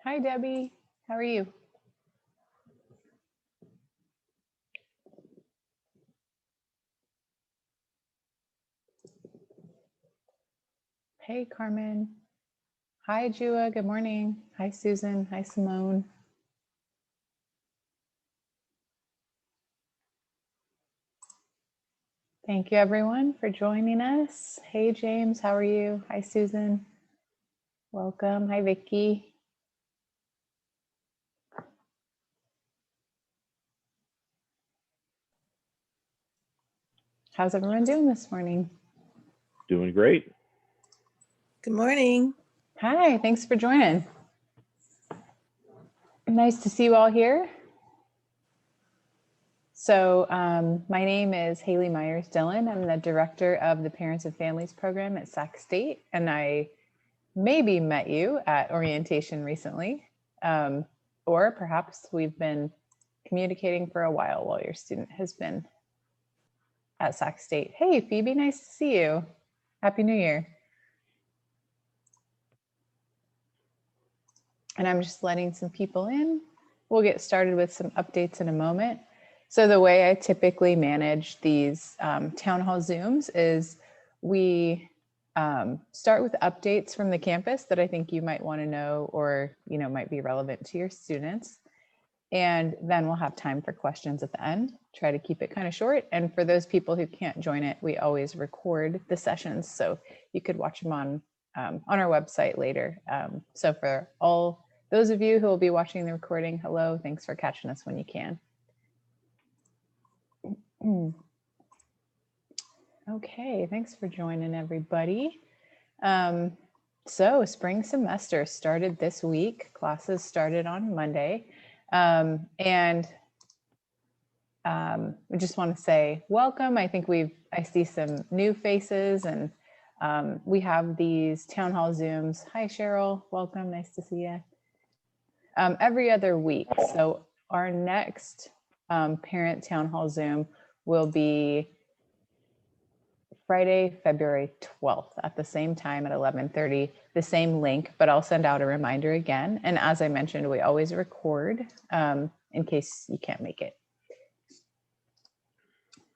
Hi, Debbie. How are you? Hey, Carmen. Hi, Jua. Good morning. Hi, Susan. Hi, Simone. Thank you, everyone, for joining us. Hey, James. How are you? Hi, Susan. Welcome. Hi, Vicky. How's everyone doing this morning? Doing great. Good morning. Hi, thanks for joining. Nice to see you all here. So my name is Haley Myers Dillon. I'm the director of the Parents and Families program at Sac State, and I maybe met you at orientation recently, or perhaps we've been communicating for a while your student has been at Sac State. Hey, Phoebe, nice to see you. Happy New Year. And I'm just letting some people in. We'll get started with some updates in a moment. So the way I typically manage these town hall Zooms is we start with updates from the campus that I think you might want to know or might be relevant to your students. And then we'll have time for questions at the end. Try to keep it kind of short. And for those people who can't join it, we always record the sessions, so you could watch them on our website later. So for all those of you who will be watching the recording, hello, thanks for catching us when you can. Okay, thanks for joining, everybody. So spring semester started this week. Classes started on Monday. We just want to say welcome. I think I see some new faces, and we have these town hall Zooms. Hi, Cheryl. Welcome. Nice to see you. Every other week. So our next parent town hall Zoom will be Friday, February 12th at the same time at 11:30, the same link, but I'll send out a reminder again. And as I mentioned, we always record in case you can't make it.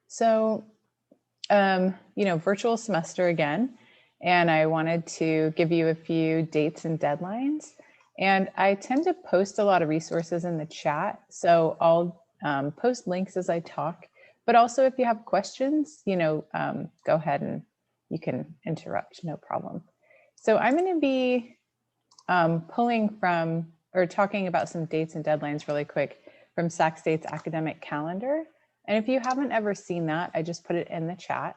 So, virtual semester again, and I wanted to give you a few dates and deadlines. And I tend to post a lot of resources in the chat, so I'll post links as I talk. But also, if you have questions, go ahead and you can interrupt, no problem. So I'm going to be pulling from or talking about some dates and deadlines really quick from Sac State's academic calendar. And if you haven't ever seen that, I just put it in the chat.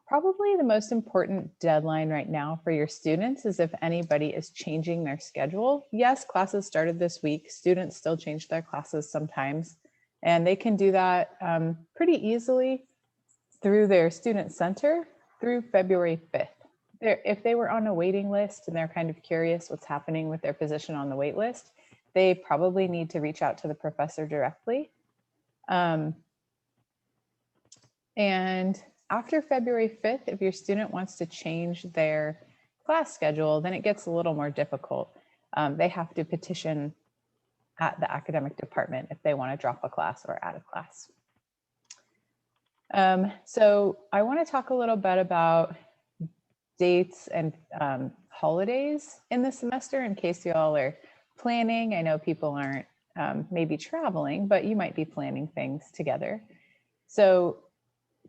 Probably the most important deadline right now for your students is if anybody is changing their schedule. Yes, classes started this week. Students still change their classes sometimes, and they can do that pretty easily through their student center through February 5th. If they were on a waiting list and they're kind of curious what's happening with their position on the wait list, they probably need to reach out to the professor directly. And after February 5th, if your student wants to change their class schedule, then it gets a little more difficult. They have to petition at the academic department if they want to drop a class or add a class. So I want to talk a little bit about dates and holidays in the semester in case you all are planning. I know people aren't maybe traveling, but you might be planning things together. So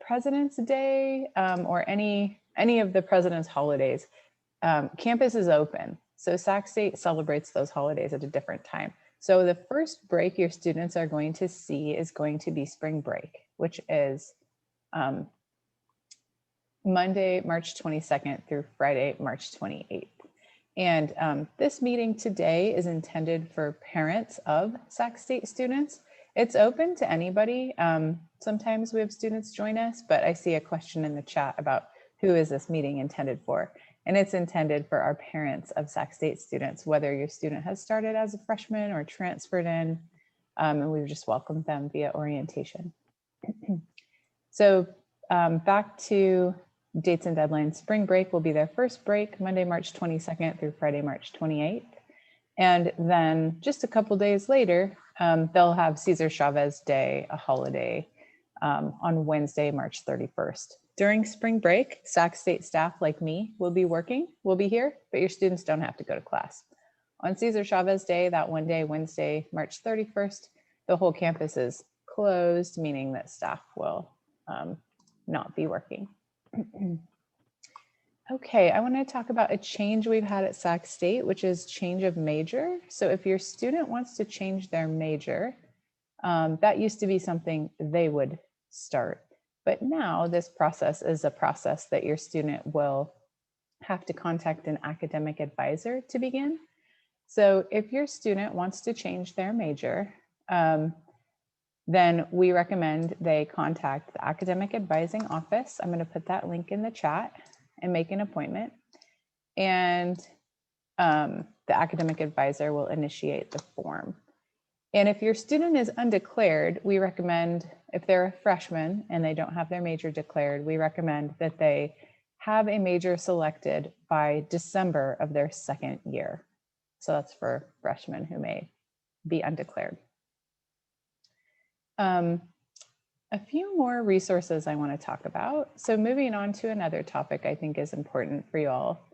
President's Day or any of the president's holidays, campus is open. So Sac State celebrates those holidays at a different time. So the first break your students are going to see is going to be spring break, which is Monday, March 22nd through Friday, March 28th. And this meeting today is intended for parents of Sac State students. It's open to anybody. Sometimes we have students join us, but I see a question in the chat about who is this meeting intended for? And it's intended for our parents of Sac State students, whether your student has started as a freshman or transferred in, and we've just welcomed them via orientation. So back to dates and deadlines. Spring break will be their first break, Monday, March 22nd through Friday, March 28th. And then just a couple days later, they'll have Cesar Chavez Day, a holiday, on Wednesday, March 31st. During spring break, Sac State staff like me will be here, but your students don't have to go to class. On Cesar Chavez Day, that one day, Wednesday, March 31st, the whole campus is closed, meaning that staff will not be working. Okay, I want to talk about a change we've had at Sac State, which is change of major. So if your student wants to change their major, that used to be something they would start. But now this process is a process that your student will have to contact an academic advisor to begin. So if your student wants to change their major, then we recommend they contact the academic advising office. I'm going to put that link in the chat and make an appointment. And the academic advisor will initiate the form. And if your student is undeclared, we recommend, if they're a freshman and they don't have their major declared, we recommend that they have a major selected by December of their second year. So that's for freshmen who may be undeclared. A few more resources I want to talk about. So moving on to another topic I think is important for you all.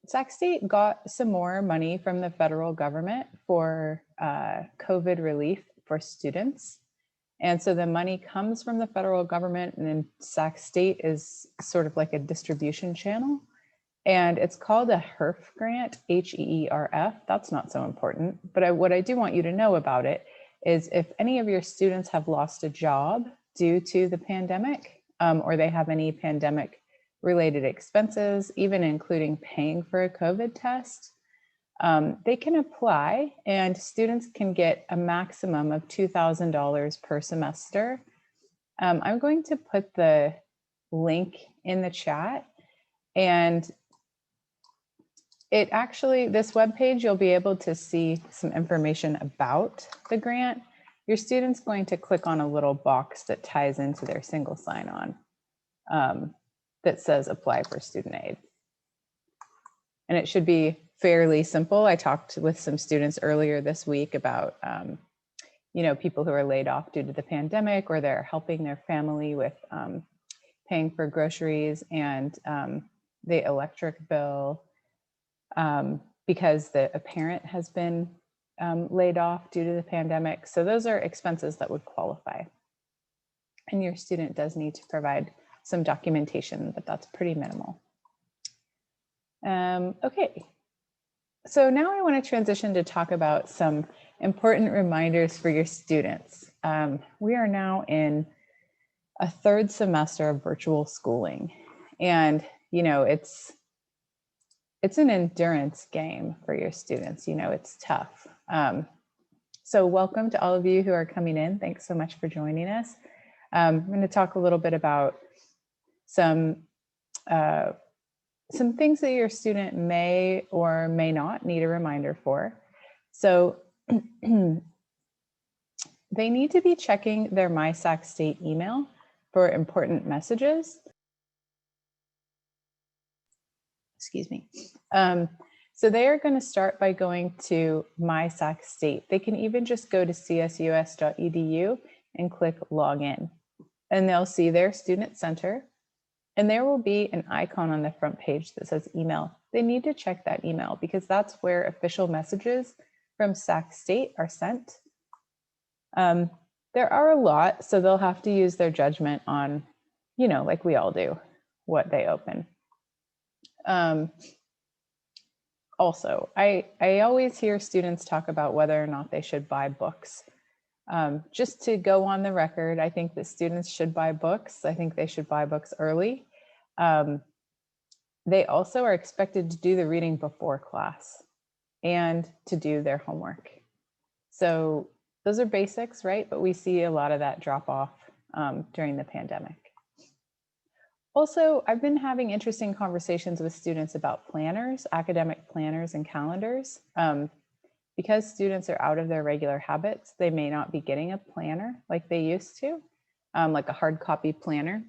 Sac State got some more money from the federal government for COVID relief for students. And so the money comes from the federal government, and then Sac State is sort of like a distribution channel. And it's called a HEERF grant, H-E-E-R-F. That's not so important. But what I do want you to know about it is if any of your students have lost a job due to the pandemic, or they have any pandemic related expenses, even including paying for a COVID test, they can apply, and students can get a maximum of $2,000 per semester. I'm going to put the link in the chat, and this webpage, you'll be able to see some information about the grant. Your student's going to click on a little box that ties into their single sign-on that says apply for student aid. And it should be fairly simple. I talked with some students earlier this week about people who are laid off due to the pandemic, or they're helping their family with paying for groceries and the electric bill, because a parent has been laid off due to the pandemic. So those are expenses that would qualify. And your student does need to provide some documentation, but that's pretty minimal. Okay, so now I want to transition to talk about some important reminders for your students. We are now in a third semester of virtual schooling, and it's an endurance game for your students. It's tough. So welcome to all of you who are coming in. Thanks so much for joining us. I'm going to talk a little bit about some things that your student may or may not need a reminder for. So they need to be checking their My Sac State email for important messages. Excuse me. So they are going to start by going to My Sac State. They can even just go to csus.edu and click login, and they'll see their student center. And there will be an icon on the front page that says email. They need to check that email because that's where official messages from Sac State are sent. There are a lot, so they'll have to use their judgment on, like we all do, what they open. Also, I always hear students talk about whether or not they should buy books. Just to go on the record, I think that students should buy books. I think they should buy books early. They also are expected to do the reading before class and to do their homework. So those are basics, right? But we see a lot of that drop off during the pandemic. Also, I've been having interesting conversations with students about planners, academic planners and calendars. Because students are out of their regular habits, they may not be getting a planner like they used to, like a hard copy planner.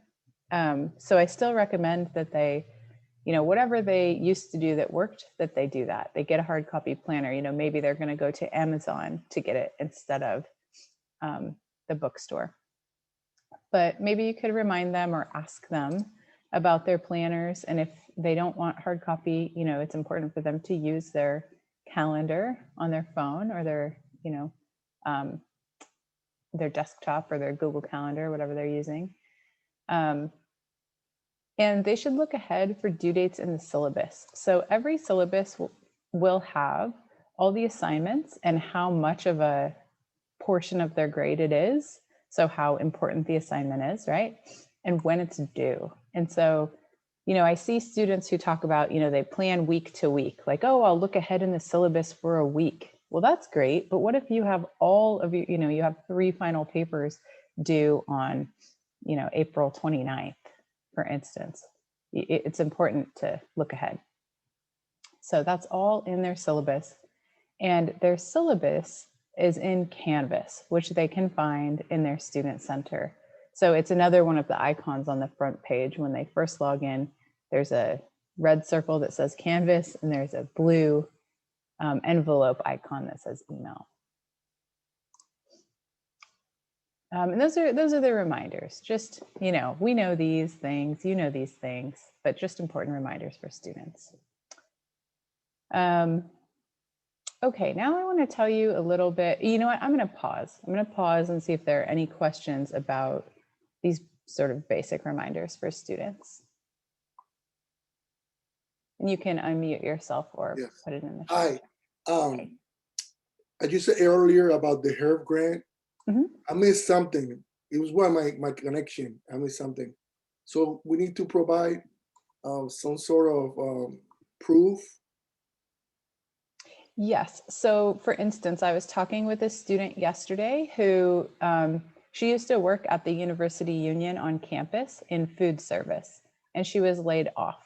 So I still recommend that they whatever they used to do that worked, that they do that. They get a hard copy planner. Maybe they're going to go to Amazon to get it instead of the bookstore. But maybe you could remind them or ask them about their planners. And if they don't want hard copy, it's important for them to use their calendar on their phone or their desktop or their Google Calendar, whatever they're using. And they should look ahead for due dates in the syllabus. So every syllabus will have all the assignments and how much of a portion of their grade it is. So how important the assignment is, right? And when it's due. And so, I see students who talk about, they plan week to week, like, oh, I'll look ahead in the syllabus for a week. Well, that's great. But what if you have all of you have 3 final papers due on, April 29th, for instance? It's important to look ahead. So that's all in their syllabus. And their syllabus is in Canvas, which they can find in their Student Center. So it's another one of the icons on the front page. When they first log in, there's a red circle that says Canvas, and there's a blue envelope icon that says email. And those are the reminders. Just, we know these things, these things, but just important reminders for students. Okay, now I want to tell you a little bit. You know what? I'm going to pause. I'm going to pause and see if there are any questions about these sort of basic reminders for students. And you can unmute yourself or put it in the chat. Hi. I just said earlier about the HERF grant. I missed something. It was my connection. I missed something. So we need to provide some sort of proof. Yes. So for instance, I was talking with a student yesterday who she used to work at the University Union on campus in food service, and she was laid off.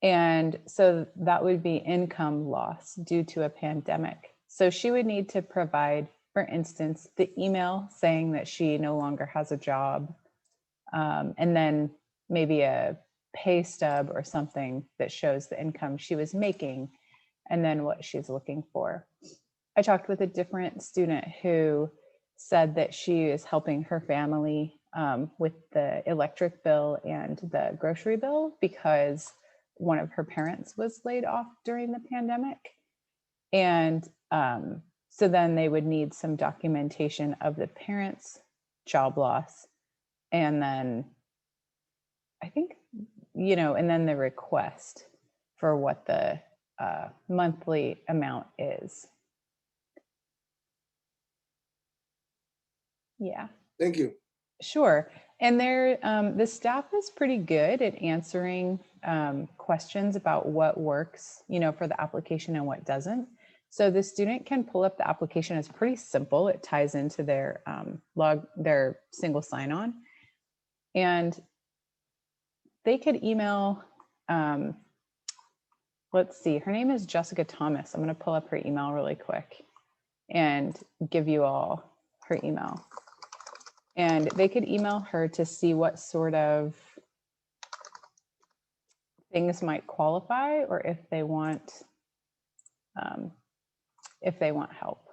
And so that would be income loss due to a pandemic. So she would need to provide, for instance, the email saying that she no longer has a job, and then maybe a pay stub or something that shows the income she was making and then what she's looking for. I talked with a different student who said that she is helping her family with the electric bill and the grocery bill because one of her parents was laid off during the pandemic. And so then they would need some documentation of the parents' job loss. And then I think, and then the request for what the monthly amount is. Yeah. Thank you. Sure. And the staff is pretty good at answering questions about what works, for the application and what doesn't. So the student can pull up the application. It's pretty simple. It ties into their their single sign-on, and they could email. Let's see. Her name is Jessica Thomas. I'm going to pull up her email really quick and give you all her email. And they could email her to see what sort of things might qualify or if they want help.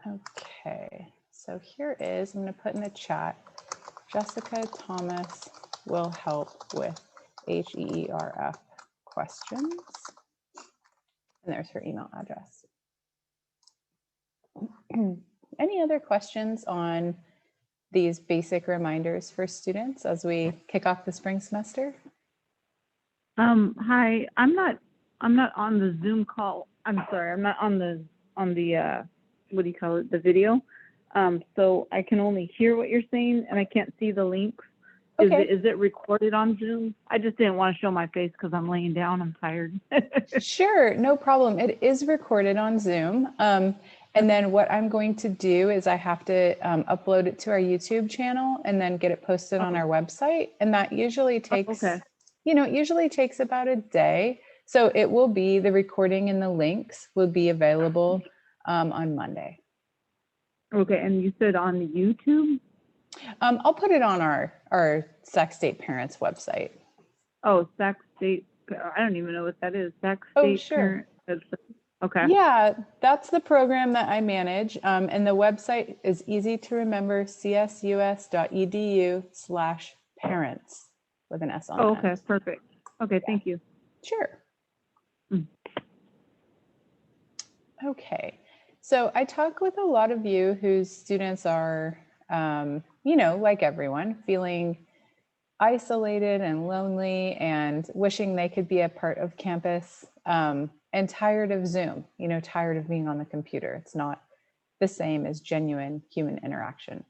Okay, so here is, I'm going to put in the chat, Jessica Thomas will help with HEERF questions. And there's her email address. Any other questions on these basic reminders for students as we kick off the spring semester? Hi, I'm not on the Zoom call. I'm sorry, I'm not on the what do you call it, the video. So I can only hear what you're saying and I can't see the links. Okay. Is it recorded on Zoom? I just didn't want to show my face because I'm laying down. I'm tired. Sure, no problem. It is recorded on Zoom. And then what I'm going to do is I have to upload it to our YouTube channel and then get it posted on our website. And that usually takes, it usually takes about a day. So it will be, the recording and the links will be available on Monday. Okay, and you said on YouTube? I'll put it on our Sac State Parents website. Oh, Sac State. I don't even know what that is. Sac Oh, State sure. Parent. Okay. Yeah, that's the program that I manage. And the website is easy to remember, csus.edu/parents with an S on Oh, the okay. end. Perfect. Okay. Thank you. Sure. Mm. Okay. So I talk with a lot of you whose students are, like everyone, feeling isolated and lonely and wishing they could be a part of campus, and tired of Zoom, tired of being on the computer. It's not the same as genuine human interaction.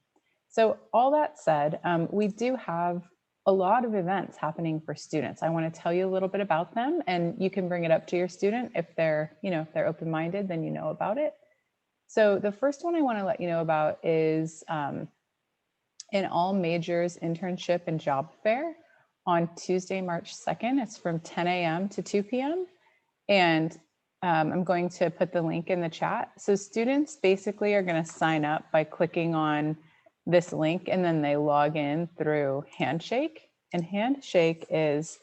So all that said, we do have a lot of events happening for students. I want to tell you a little bit about them, and you can bring it up to your student if they're, if they're open-minded, then you know about it. So the first one I want to let you know about is an all majors internship and job fair on Tuesday, March 2nd. It's from 10 a.m. to 2 p.m. And I'm going to put the link in the chat. So students basically are going to sign up by clicking on this link, and then they log in through Handshake. And Handshake is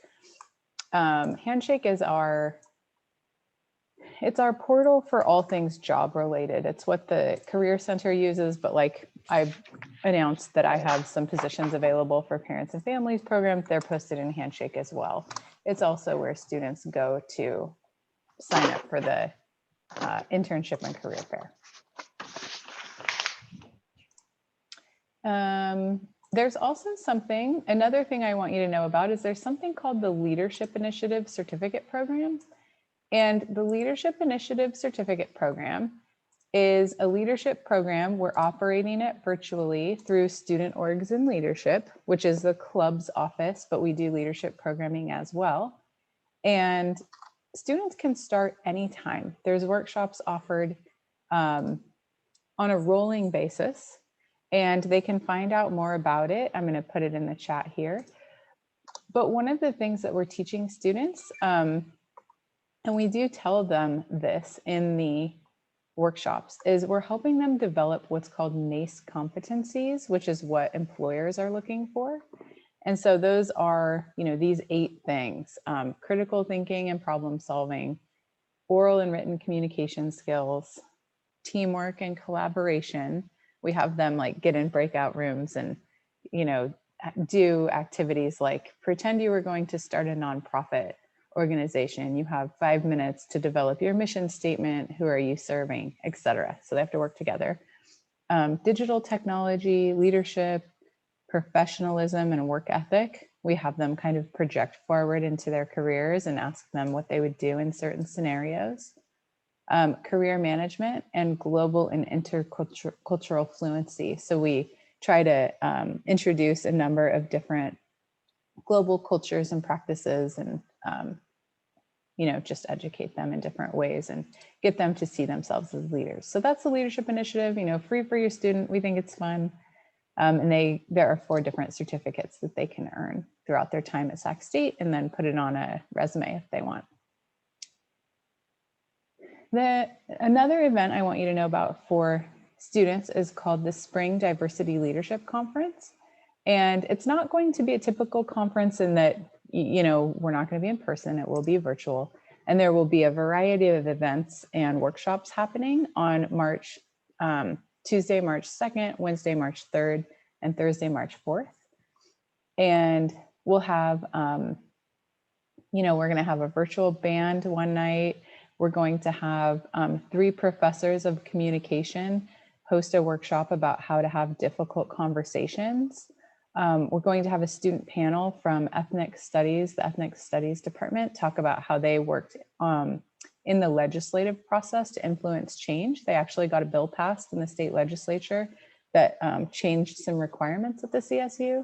it's our portal for all things job related. It's what the Career Center uses, but like I've announced that I have some positions available for parents and families program. They're posted in Handshake as well. It's also where students go to sign up for the internship and career fair. There's also another thing I want you to know about is there's something called the Leadership Initiative Certificate Program. And the Leadership Initiative Certificate Program is a leadership program. We're operating it virtually through Student Orgs in Leadership, which is the club's office, but we do leadership programming as well. And students can start anytime. There's workshops offered on a rolling basis, and they can find out more about it. I'm going to put it in the chat here. But one of the things that we're teaching students, and we do tell them this in the workshops, is we're helping them develop what's called NACE competencies, which is what employers are looking for. And so those are, these 8 things: critical thinking and problem solving, oral and written communication skills, teamwork and collaboration. We have them like get in breakout rooms and, do activities like pretend you were going to start a nonprofit organization. You have 5 minutes to develop your mission statement. Who are you serving, etc. So they have to work together. Digital technology, leadership, professionalism, and work ethic. We have them kind of project forward into their careers and ask them what they would do in certain scenarios. Career management and global and intercultural fluency. So we try to introduce a number of different global cultures and practices, and just educate them in different ways and get them to see themselves as leaders. So that's the Leadership Initiative, free for your student. We think it's fun. And there are 4 different certificates that they can earn throughout their time at Sac State, and then put it on a resume if they want. Another event I want you to know about for students is called the Spring Diversity Leadership Conference. And it's not going to be a typical conference in that, we're not going to be in person. It will be virtual. And there will be a variety of events and workshops happening on Tuesday, March 2nd, Wednesday, March 3rd, and Thursday, March 4th. And we'll have, we're going to have a virtual band one night. We're going to have 3 professors of communication host a workshop about how to have difficult conversations. We're going to have a student panel from Ethnic Studies, the Ethnic Studies Department, talk about how they worked in the legislative process to influence change. They actually got a bill passed in the state legislature that changed some requirements at the CSU.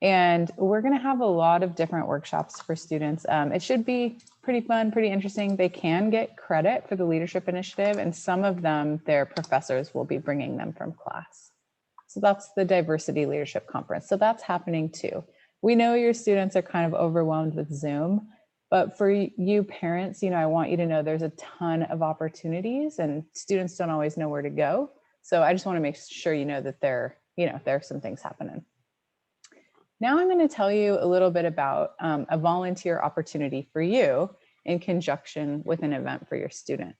And we're going to have a lot of different workshops for students. It should be pretty fun, pretty interesting. They can get credit for the Leadership Initiative, and some of them, their professors will be bringing them from class. So that's the Diversity Leadership Conference. So that's happening too. We know your students are kind of overwhelmed with Zoom, but for you parents, I want you to know there's a ton of opportunities, and students don't always know where to go. So I just want to make sure you know that there are some things happening. Now I'm going to tell you a little bit about a volunteer opportunity for you in conjunction with an event for your student.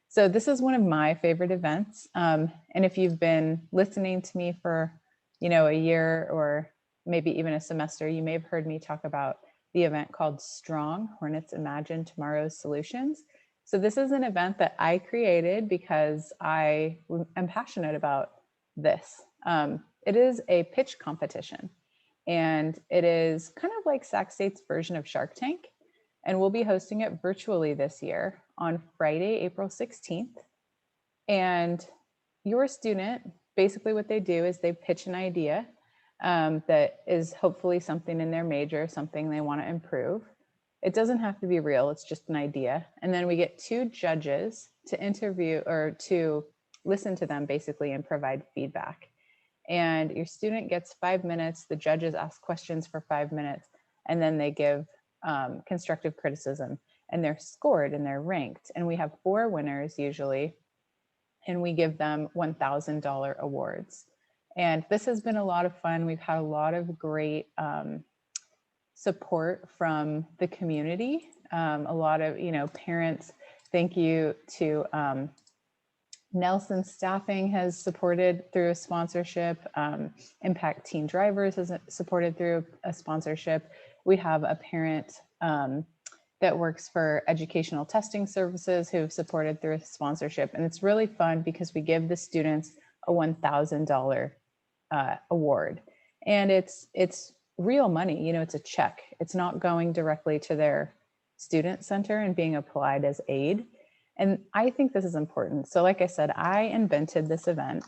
So this is one of my favorite events. And if you've been listening to me for, a year or maybe even a semester, you may have heard me talk about the event called Strong, Hornets Imagine Tomorrow's Solutions. So this is an event that I created because I am passionate about this. It is a pitch competition, and it is kind of like Sac State's version of Shark Tank. And we'll be hosting it virtually this year on Friday, April 16th. And your student, basically what they do is they pitch an idea that is hopefully something in their major, something they want to improve. It doesn't have to be real, it's just an idea. And then we get 2 judges to interview or to listen to them basically and provide feedback. And your student gets 5 minutes, the judges ask questions for 5 minutes, and then they give constructive criticism, and they're scored and they're ranked. And we have 4 winners usually, and we give them $1,000 awards. And this has been a lot of fun. We've had a lot of great support from the community. A lot of, parents, thank you to Nelson Staffing has supported through a sponsorship. Impact Teen Drivers has supported through a sponsorship. We have a parent that works for Educational Testing Services who've supported through a sponsorship. And it's really fun because we give the students a $1,000 award. And it's real money, it's a check. It's not going directly to their student center and being applied as aid. And I think this is important. So like I said, I invented this event.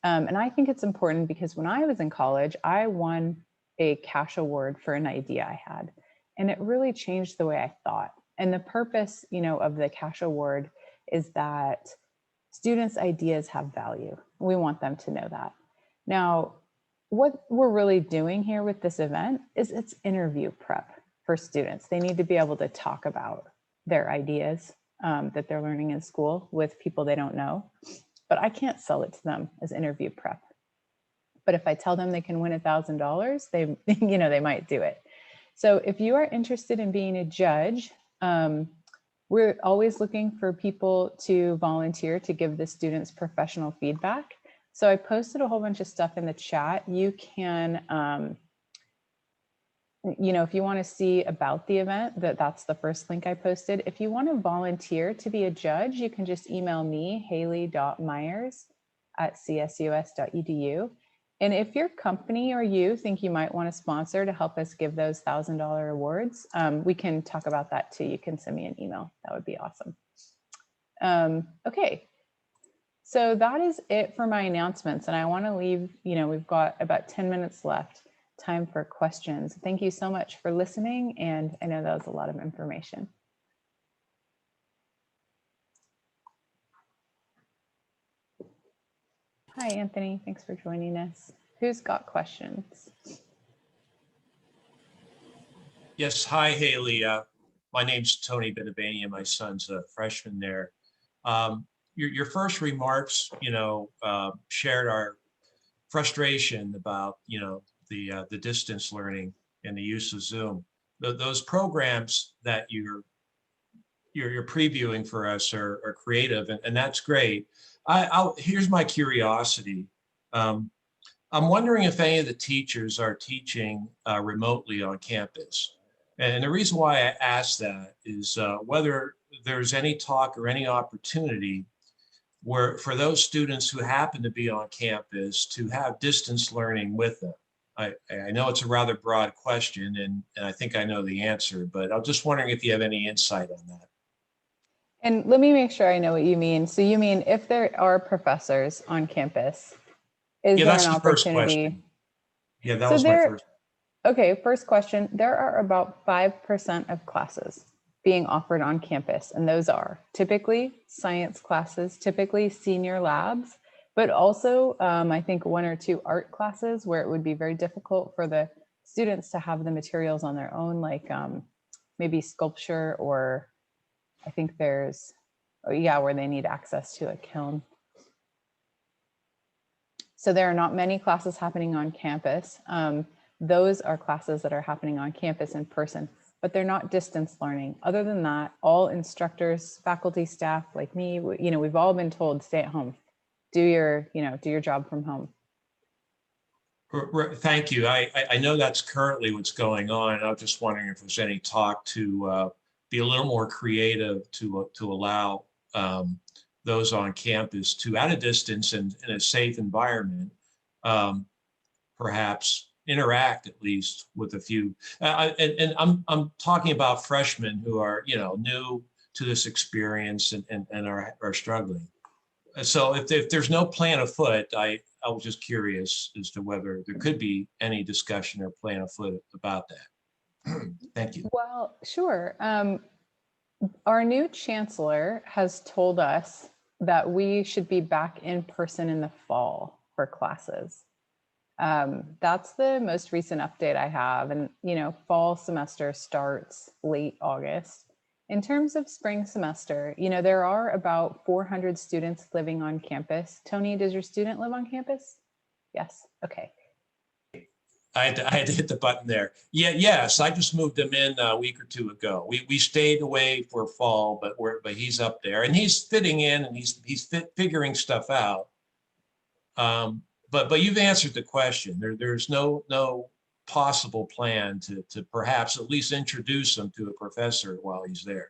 And I think it's important because when I was in college, I won a cash award for an idea I had. And it really changed the way I thought. And the purpose, of the cash award is that students' ideas have value. We want them to know that. Now, what we're really doing here with this event is it's interview prep for students. They need to be able to talk about their ideas that they're learning in school with people they don't know. But I can't sell it to them as interview prep. But if I tell them they can win $1,000, they, they might do it. So if you are interested in being a judge, we're always looking for people to volunteer to give the students professional feedback. So I posted a whole bunch of stuff in the chat. You can, if you want to see about the event, that's the first link I posted. If you want to volunteer to be a judge, you can just email me, haley.myers@csus.edu. And if your company or you think you might want to sponsor to help us give those $1,000 awards, we can talk about that too. You can send me an email. That would be awesome. Okay. So that is it for my announcements. And I want to leave, we've got about 10 minutes left, time for questions. Thank you so much for listening. And I know that was a lot of information. Hi, Anthony. Thanks for joining us. Who's got questions? Yes. Hi, Haley. My name's Tony Benabania. My son's a freshman there. Your first remarks, shared our frustration about, the distance learning and the use of Zoom. Those programs that you're previewing for us are creative, and that's great. Here's my curiosity. I'm wondering if any of the teachers are teaching remotely on campus. And the reason why I ask that is whether there's any talk or any opportunity where for those students who happen to be on campus to have distance learning with them. I know it's a rather broad question, and I think I know the answer, but I'm just wondering if you have any insight on that. And let me make sure I know what you mean. So you mean if there are professors on campus, is there an opportunity? Yeah, that was my first. Okay, first question. There are about 5% of classes being offered on campus, and those are typically science classes, typically senior labs, but also I think 1 or 2 art classes where it would be very difficult for the students to have the materials on their own, like maybe sculpture, or I think there's, where they need access to a kiln. So there are not many classes happening on campus. Those are classes that are happening on campus in person, but they're not distance learning. Other than that, all instructors, faculty, staff like me, we've all been told stay at home, do your job from home. Thank you. I know that's currently what's going on. I was just wondering if there's any talk to be a little more creative to allow those on campus to, at a distance and in a safe environment, perhaps interact at least with a few. And I'm talking about freshmen who are new to this experience and are struggling. So if there's no plan afoot, I was just curious as to whether there could be any discussion or plan afoot about that. Thank you. Well, sure. Our new chancellor has told us that we should be back in person in the fall for classes. That's the most recent update I have. And, fall semester starts late August. In terms of spring semester, there are about 400 students living on campus. Tony, does your student live on campus? Yes. Okay. I had to hit the button there. Yes, I just moved him in a week or two ago. We stayed away for fall, but he's up there and he's fitting in and he's figuring stuff out. But you've answered the question. There's no possible plan to perhaps at least introduce him to a professor while he's there.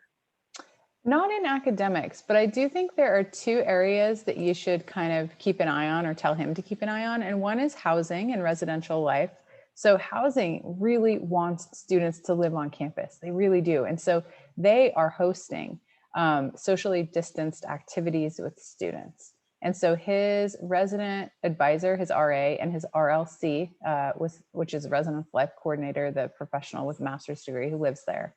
Not in academics, but I do think there are two areas that you should kind of keep an eye on or tell him to keep an eye on. And one is housing and residential life. So housing really wants students to live on campus. They really do. And so they are hosting socially distanced activities with students. And so his resident advisor, his RA, and his RLC, which is resident life coordinator, the professional with a master's degree who lives there.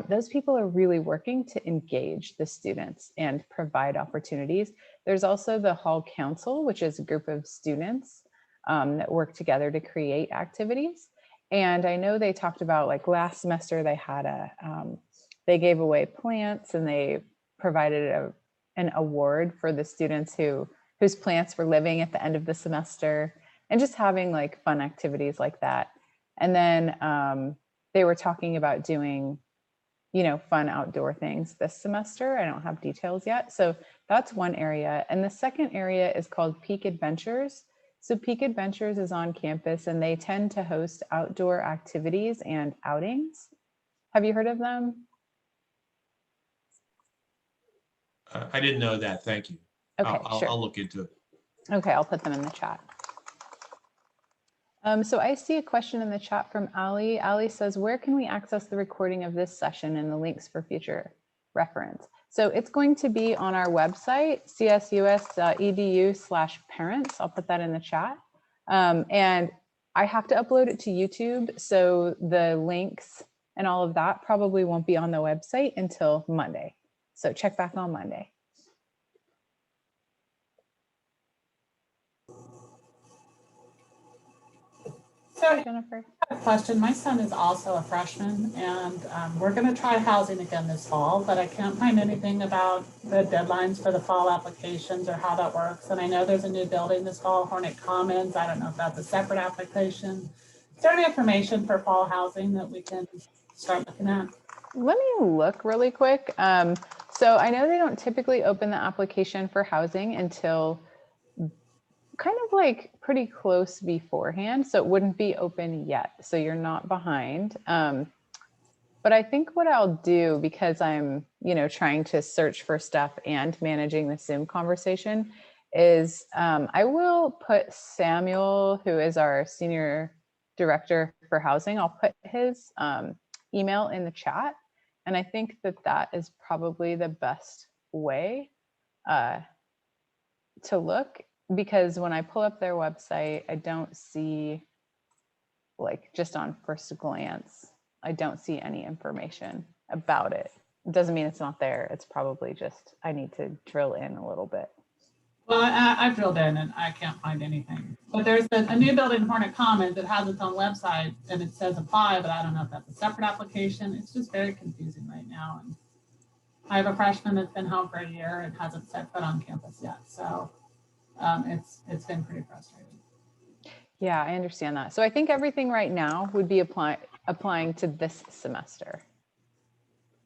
Those people are really working to engage the students and provide opportunities. There's also the Hall Council, which is a group of students that work together to create activities. And I know they talked about, like, last semester they had they gave away plants and they provided an award for the students whose plants were living at the end of the semester, and just having like fun activities like that. And then they were talking about doing fun outdoor things this semester. I don't have details yet. So that's one area. And the second area is called Peak Adventures. So Peak Adventures is on campus and they tend to host outdoor activities and outings. Have you heard of them? I didn't know that. Thank you. Okay, sure. I'll look into it. Okay, I'll put them in the chat. So I see a question in the chat from Ali. Ali says, where can we access the recording of this session and the links for future reference? So it's going to be on our website, csus.edu/parents. I'll put that in the chat. And I have to upload it to YouTube. So the links and all of that probably won't be on the website until Monday. So check back on Monday. So, Jennifer. I have a question. My son is also a freshman, and we're going to try housing again this fall, but I can't find anything about the deadlines for the fall applications or how that works. And I know there's a new building this fall, Hornet Commons. I don't know if that's a separate application. Is there any information for fall housing that we can start looking at? Let me look really quick. So I know they don't typically open the application for housing until kind of like pretty close beforehand. So it wouldn't be open yet. So you're not behind. But I think what I'll do, because I'm, trying to search for stuff and managing the Zoom conversation, is I will put Samuel, who is our senior director for housing, I'll put his email in the chat. And I think that is probably the best way to look, because when I pull up their website, I don't see, like, just on first glance, I don't see any information about it. It doesn't mean it's not there. It's probably just, I need to drill in a little bit. Well, I've drilled in and I can't find anything. But there's a new building in Hornet Commons that has its own website and it says apply, but I don't know if that's a separate application. It's just very confusing right now. And I have a freshman that's been home for a year and hasn't set foot on campus yet. So it's been pretty frustrating. Yeah, I understand that. So I think everything right now would be applying to this semester.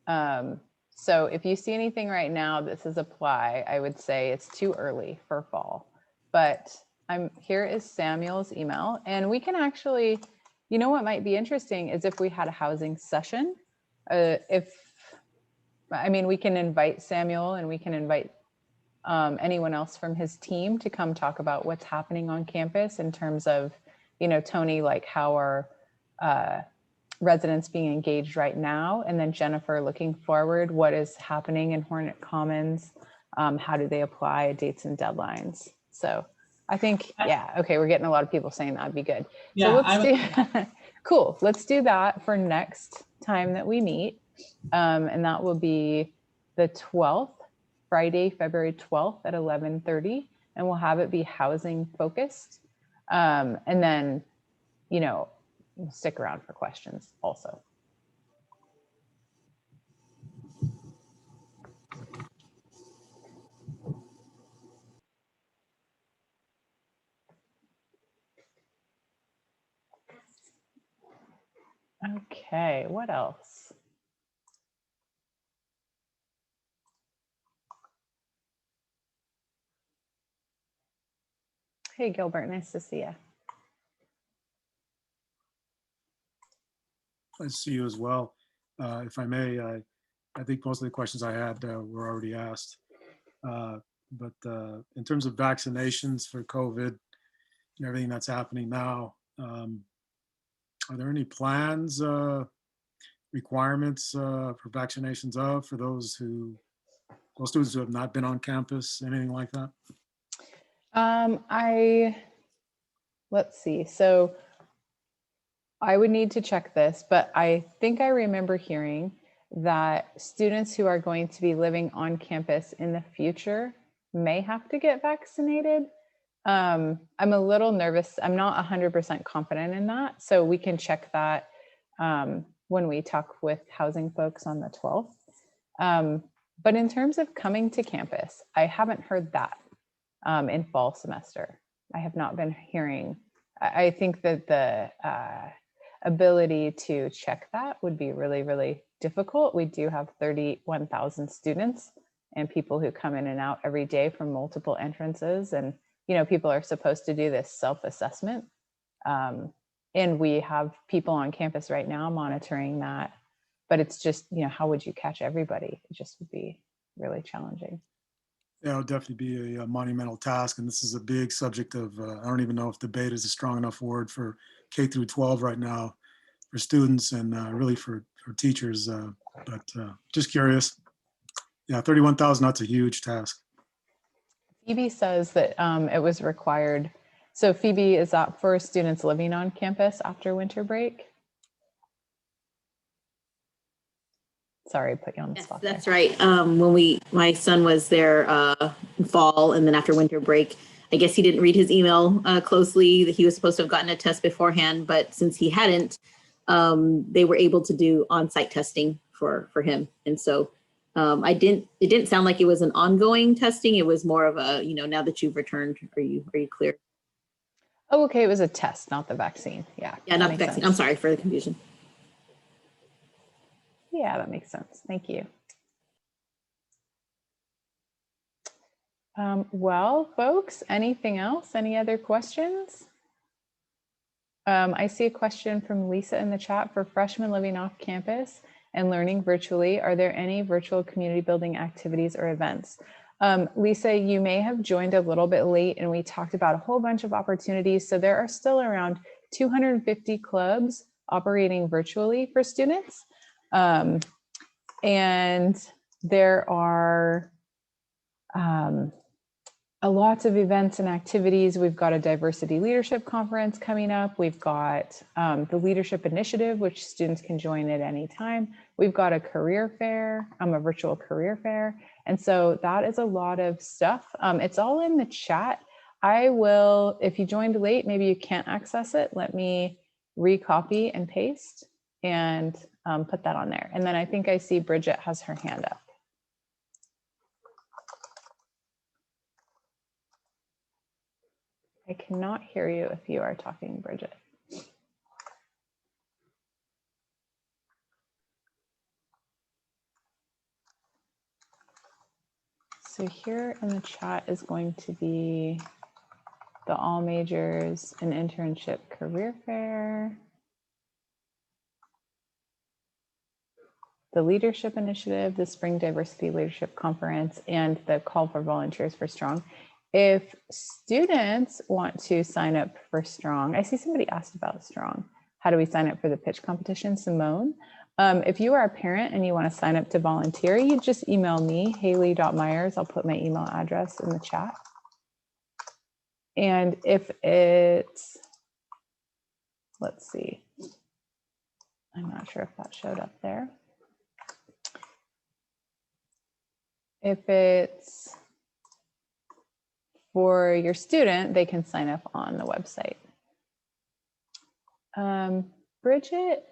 So if you see anything right now that says apply, I would say it's too early for fall. But here is Samuel's email, and we can actually, you know what might be interesting is if we had a housing session. We can invite Samuel and we can invite anyone else from his team to come talk about what's happening on campus in terms of, Tony, like how are residents being engaged right now? And then Jennifer, looking forward, what is happening in Hornet Commons? How do they apply, dates and deadlines? So I think, yeah, okay, we're getting a lot of people saying that'd be good. Yeah, so let's do, cool. Let's do that for next time that we meet. And that will be the 12th, Friday, February 12th at 11:30, and we'll have it be housing focused. And then, stick around for questions also. Okay, what else? Hey, Gilbert, nice to see you. Nice to see you as well. If I may, I think most of the questions I had were already asked. But in terms of vaccinations for COVID and everything that's happening now, are there any plans, requirements for vaccinations for those students who have not been on campus, anything like that? Let's see. So I would need to check this, but I think I remember hearing that students who are going to be living on campus in the future may have to get vaccinated. I'm a little nervous. I'm not 100% confident in that. So we can check that when we talk with housing folks on the 12th. But in terms of coming to campus, I haven't heard that in fall semester. I have not been hearing. I think that the ability to check that would be really, really difficult. We do have 31,000 students and people who come in and out every day from multiple entrances. And, people are supposed to do this self-assessment. And we have people on campus right now monitoring that. But it's just, how would you catch everybody? It just would be really challenging. Yeah, it'll definitely be a monumental task. And this is a big subject of, I don't even know if debate is a strong enough word for K through 12 right now, for students and really for teachers. But just curious. Yeah, 31,000, that's a huge task. Phoebe says that it was required. So Phoebe, is that for students living on campus after winter break? Sorry, I put you on the spot. That's right. When my son was there in fall and then after winter break, I guess he didn't read his email closely. He was supposed to have gotten a test beforehand, but since he hadn't, they were able to do on-site testing for him. And so it didn't sound like it was an ongoing testing. It was more of a, now that you've returned, are you clear? Oh, okay. It was a test, not the vaccine. Yeah. Yeah, not the vaccine. Sense. I'm sorry for the confusion. Yeah, that makes sense. Thank you. Well, folks, anything else? Any other questions? I see a question from Lisa in the chat. For freshmen living off campus and learning virtually, are there any virtual community building activities or events? Lisa, you may have joined a little bit late and we talked about a whole bunch of opportunities. So there are still around 250 clubs operating virtually for students. And there are lots of events and activities. We've got a diversity leadership conference coming up. We've got the leadership initiative, which students can join at any time. We've got a career fair, a virtual career fair. And so that is a lot of stuff. It's all in the chat. I will, if you joined late, maybe you can't access it. Let me recopy and paste and put that on there. And then I think I see Bridget has her hand up. I cannot hear you if you are talking, Bridget. So here in the chat is going to be the all majors, an internship career fair, the leadership initiative, the spring diversity leadership conference, and the call for volunteers for Strong. If students want to sign up for Strong, I see somebody asked about Strong. How do we sign up for the pitch competition? Simone, if you are a parent and you want to sign up to volunteer, you just email me, haley.myers. I'll put my email address in the chat. And if it's, let's see, I'm not sure if that showed up there. If it's for your student, they can sign up on the website. Bridget,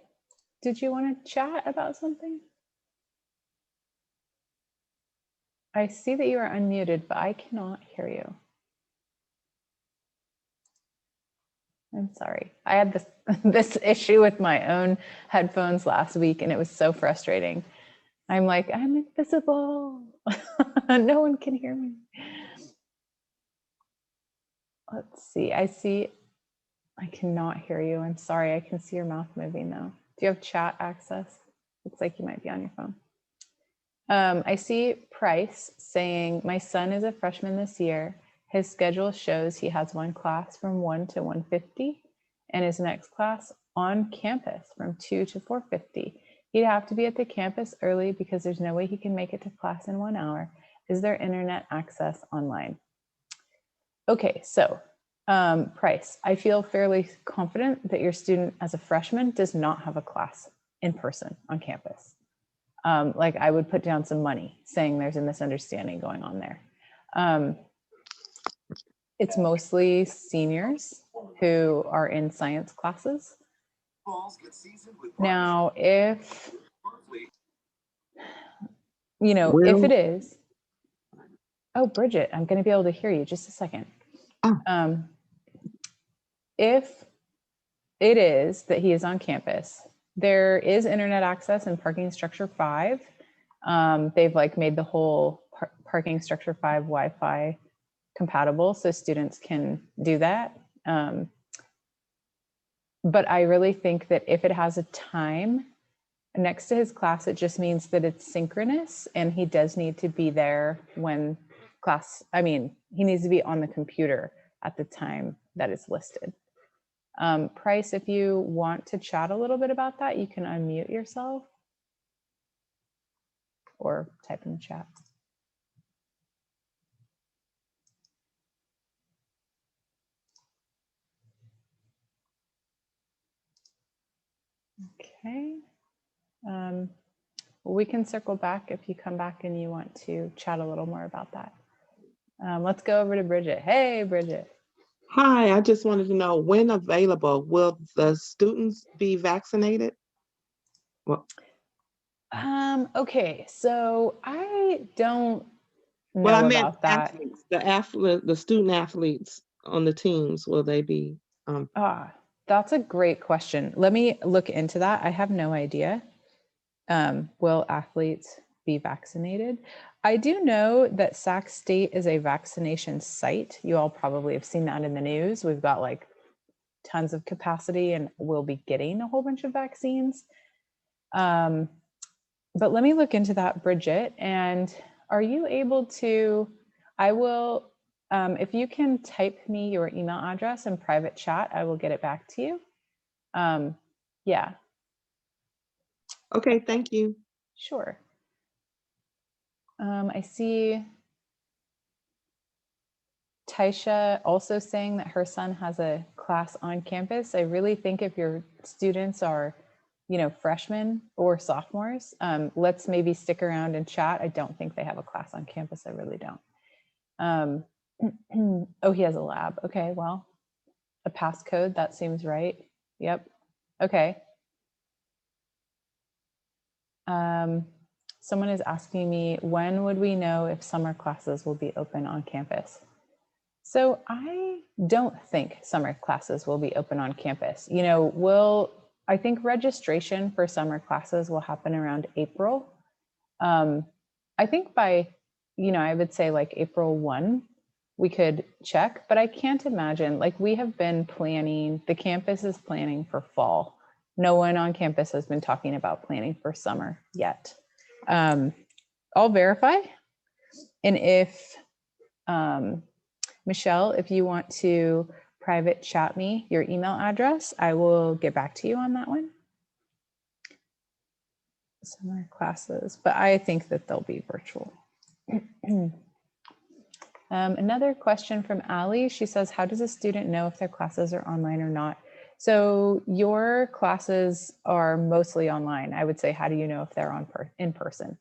did you want to chat about something? I see that you are unmuted, but I cannot hear you. I'm sorry. I had this, this issue with my own headphones last week, and it was so frustrating. I'm like, I'm invisible. No one can hear me. Let's see. I cannot hear you. I'm sorry. I can see your mouth moving though. Do you have chat access? Looks like you might be on your phone. I see Price saying, my son is a freshman this year. His schedule shows he has one class from 1 to 1:50 and his next class on campus from 2 to 4:50. He'd have to be at the campus early because there's no way he can make it to class in 1 hour. Is there internet access online? Okay, so Price, I feel fairly confident that your student as a freshman does not have a class in person on campus. Like I would put down some money saying there's a misunderstanding going on there. It's mostly seniors who are in science classes. Now, if, you know, if it is, oh, Bridget, I'm going to be able to hear you just a second. If it is that he is on campus, there is internet access in parking structure 5. They've like made the whole parking structure 5 Wi-Fi compatible so students can do that. But I really think that if it has a time next to his class, it just means that it's synchronous and he does need to be there when class, I mean, he needs to be on the computer at the time that is listed. Price, if you want to chat a little bit about that, you can unmute yourself or type in the chat. Okay. We can circle back if you come back and you want to chat a little more about that. Let's go over to Bridget. Hey, Bridget. Hi, I just wanted to know when available, will the students be vaccinated? Well, Okay, so I don't know well, I meant about that. athletes, the student athletes on the teams, will they be? That's a great question. Let me look into that. I have no idea. Will athletes be vaccinated? I do know that Sac State is a vaccination site. You all probably have seen that in the news. We've got like tons of capacity and we'll be getting a whole bunch of vaccines. But let me look into that, Bridget. And are you able to, I will, if you can type me your email address in private chat, I will get it back to you. Yeah. Okay, thank you. Sure. I see Taisha also saying that her son has a class on campus. I really think if your students are, you know, freshmen or sophomores, let's maybe stick around and chat. I don't think they have a class on campus. I really don't. Oh, he has a lab. Okay, well, a passcode, that seems right. Yep. Okay. Someone is asking me, when would we know if summer classes will be open on campus? So I don't think summer classes will be open on campus. I think registration for summer classes will happen around April. I think by, I would say like April 1, we could check, but I can't imagine, like we have been planning, the campus is planning for fall. No one on campus has been talking about planning for summer yet. I'll verify. And if, Michelle, if you want to private chat me your email address, I will get back to you on that one. Summer classes, but I think that they'll be virtual. Another question from Ali. She says, how does a student know if their classes are online or not? So your classes are mostly online. I would say, how do you know if they're in person?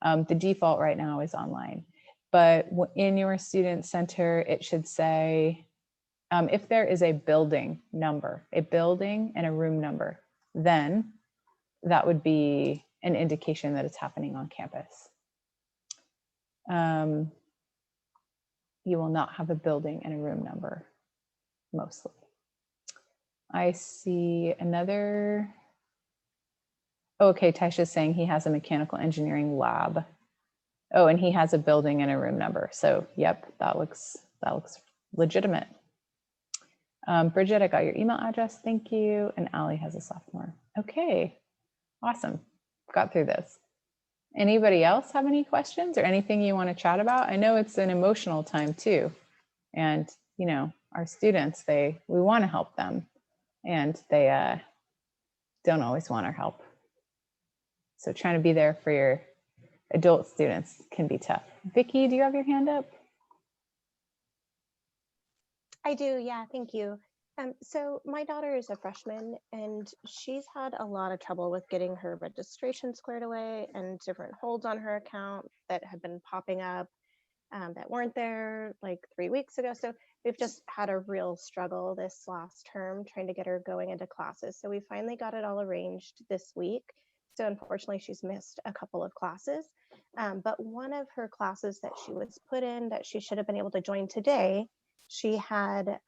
The default right now is online. But in your student center, it should say, if there is a building number, a building and a room number, then that would be an indication that it's happening on campus. You will not have a building and a room number, mostly. I see another. Okay, Taisha's saying he has a mechanical engineering lab. Oh, and he has a building and a room number. So yep, that looks legitimate. Bridget, I got your email address. Thank you. And Ali has a sophomore. Okay, awesome. Got through this. Anybody else have any questions or anything you want to chat about? I know it's an emotional time too. And, our students, we want to help them and they don't always want our help. So trying to be there for your adult students can be tough. Vicki, do you have your hand up? I do, yeah, thank you. So my daughter is a freshman and she's had a lot of trouble with getting her registration squared away and different holds on her account that have been popping up that weren't there like 3 weeks ago. So we've just had a real struggle this last term trying to get her going into classes. So we finally got it all arranged this week. So unfortunately, she's missed a couple of classes. But one of her classes that she was put in that she should have been able to join today, she had,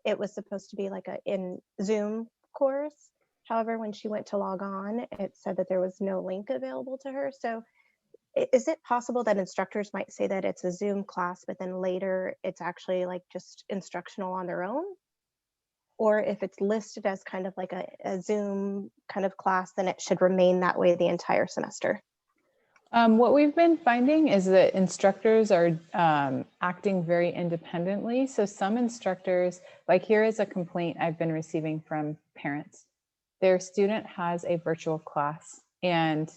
it was supposed to be like a in Zoom course. However, when she went to log on, it said that there was no link available to her. So is it possible that instructors might say that it's a Zoom class, but then later it's actually like just instructional on their own? Or if it's listed as kind of like a Zoom kind of class, then it should remain that way the entire semester? What we've been finding is that instructors are acting very independently. So some instructors, like here is a complaint I've been receiving from parents. Their student has a virtual class and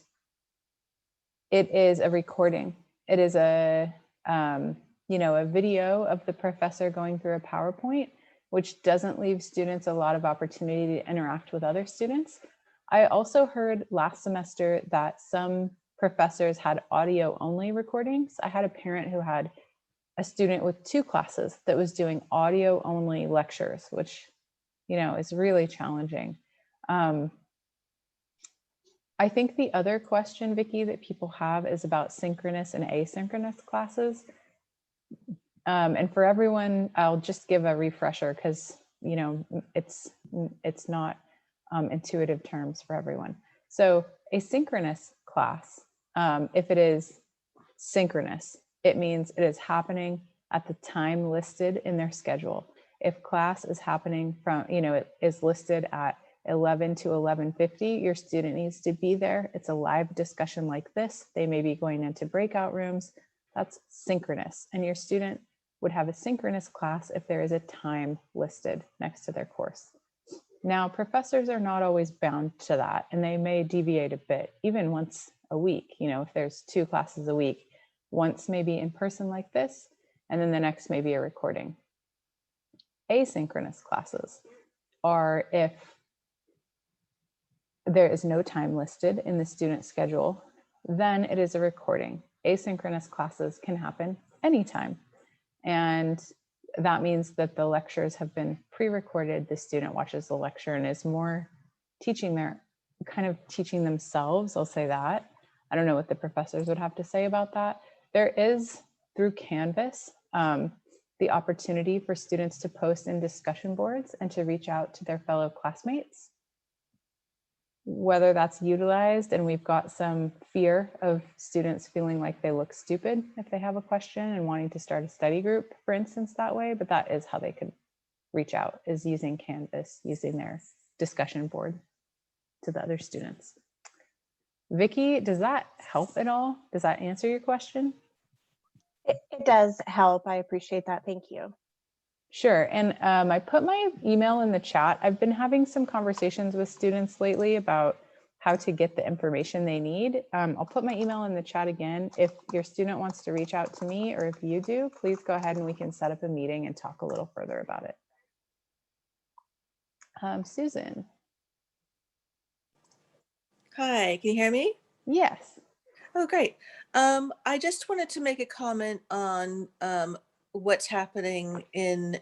it is a recording. It is a video of the professor going through a PowerPoint, which doesn't leave students a lot of opportunity to interact with other students. I also heard last semester that some professors had audio only recordings. I had a parent who had a student with 2 classes that was doing audio only lectures, which, is really challenging. I think the other question, Vicki, that people have is about synchronous and asynchronous classes. And for everyone, I'll just give a refresher because, it's not intuitive terms for everyone. So a synchronous class, if it is synchronous, it means it is happening at the time listed in their schedule. If class is happening from, it is listed at 11 to 11:50, your student needs to be there. It's a live discussion like this. They may be going into breakout rooms. That's synchronous. And your student would have a synchronous class if there is a time listed next to their course. Now, professors are not always bound to that, and they may deviate a bit, even once a week. If there's 2 classes a week, once maybe in person like this, and then the next may be a recording. Asynchronous classes are if there is no time listed in the student schedule, then it is a recording. Asynchronous classes can happen anytime. And that means that the lectures have been pre-recorded. The student watches the lecture and is more teaching themselves. I'll say that. I don't know what the professors would have to say about that. There is through Canvas, the opportunity for students to post in discussion boards and to reach out to their fellow classmates. Whether that's utilized, and we've got some fear of students feeling like they look stupid if they have a question and wanting to start a study group, for instance, that way, but that is how they could reach out, is using Canvas, using their discussion board to the other students. Vicky, does that help at all? Does that answer your question? It does help. I appreciate that. Thank you. Sure. And I put my email in the chat. I've been having some conversations with students lately about how to get the information they need. I'll put my email in the chat again. If your student wants to reach out to me, or if you do, please go ahead and we can set up a meeting and talk a little further about it. Susan. Hi, can you hear me? Yes. Oh, great. I just wanted to make a comment on what's happening in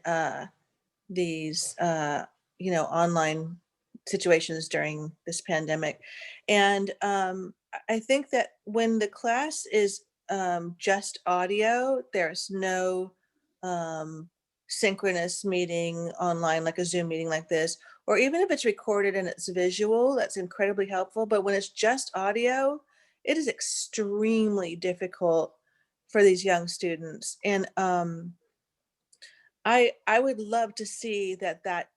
these, online situations during this pandemic. And I think that when the class is just audio, there's no synchronous meeting online, like a Zoom meeting like this, or even if it's recorded and it's visual, that's incredibly helpful. But when it's just audio, it is extremely difficult for these young students. And I would love to see that